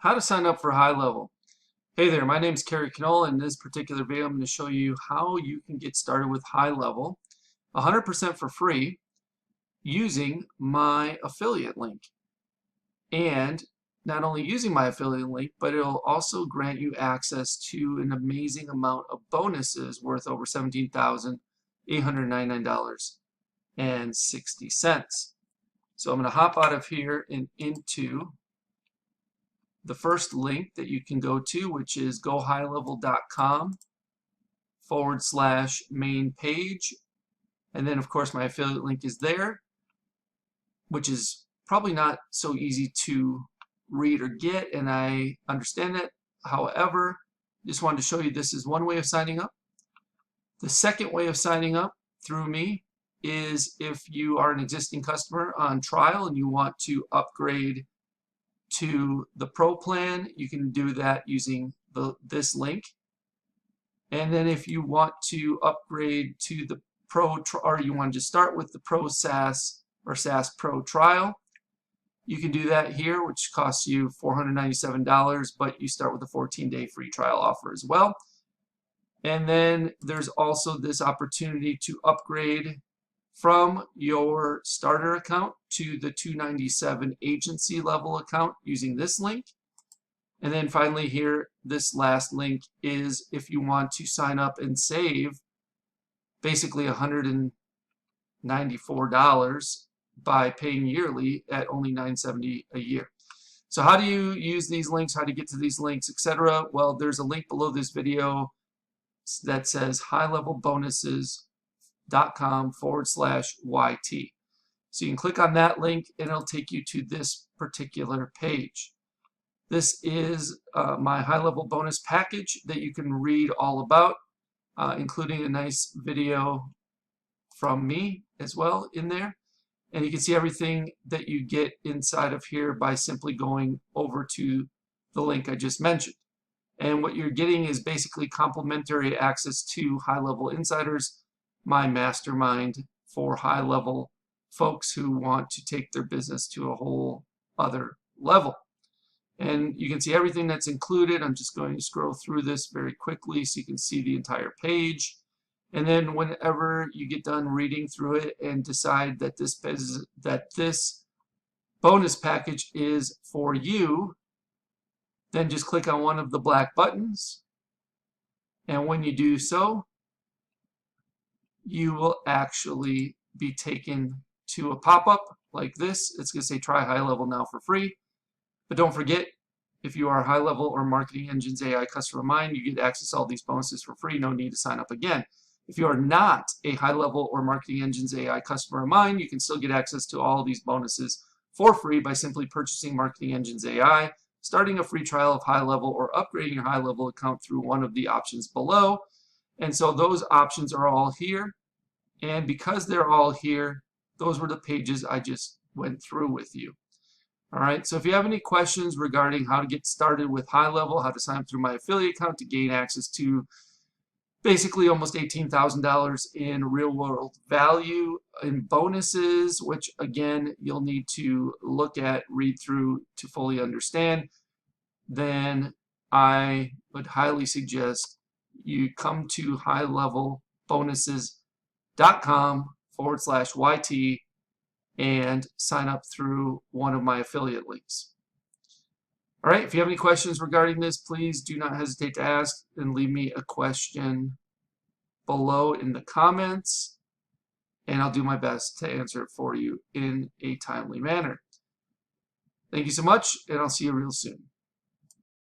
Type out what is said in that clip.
How to sign up for HighLevel. Hey there, my name is Kerry. And in this particular video, I'm going to show you how you can get started with HighLevel 100% for free using my affiliate link. And not only using my affiliate link, but it'll also grant you access to an amazing amount of bonuses worth over $17,899.60. So I'm going to hop out of here and into the first link that you can go to, which is gohighlevel.com/main page. And then, of course, my affiliate link is there, which is probably not so easy to read or get, and I understand that. However, just wanted to show you this is one way of signing up. The second way of signing up through me is if you are an existing customer on trial and you want to upgrade to the Pro plan, you can do that using this link. And then if you want to upgrade to the Pro, or you want to just start with the Pro SaaS or SaaS Pro trial, you can do that here, which costs you $497, but you start with a 14-day free trial offer as well. And then there's also this opportunity to upgrade from your starter account to the $297 agency level account using this link. And then finally here, this last link is if you want to sign up and save basically $194 by paying yearly at only $970 a year. So how do you use these links, how to get to these links, etc.? Well, there's a link below this video that says highlevelbonuses.com/YT. So you can click on that link and it'll take you to this particular page. This is my HighLevel bonus package that you can read all about, including a nice video from me as well in there. And you can see everything that you get inside of here by simply going over to the link I just mentioned. And what you're getting is basically complimentary access to HighLevel Insiders, my mastermind for high-level folks who want to take their business to a whole other level. And you can see everything that's included. I'm just going to scroll through this very quickly so you can see the entire page. And then whenever you get done reading through it and decide that this bonus package is for you, then just click on one of the black buttons. And when you do so, you will actually be taken to a pop-up like this. It's going to say try HighLevel now for free. But don't forget, if you are a HighLevel or Marketing Engines A.I customer of mine, you get access to all these bonuses for free. No need to sign up again. If you are not a HighLevel or Marketing Engines A.I customer of mine, you can still get access to all of these bonuses for free by simply purchasing Marketing Engines A.I, starting a free trial of HighLevel, or upgrading your HighLevel account through one of the options below. And so those options are all here. And because they're all here, those were the pages I just went through with you. All right, so if you have any questions regarding how to get started with HighLevel, how to sign up through my affiliate account to gain access to basically almost $18,000 in real-world value in bonuses, which again, you'll need to look at, read through to fully understand, then I would highly suggest you come to highlevelbonuses.com/YT and sign up through one of my affiliate links. All right, if you have any questions regarding this, please do not hesitate to ask and leave me a question below in the comments, and I'll do my best to answer it for you in a timely manner. Thank you so much, and I'll see you real soon.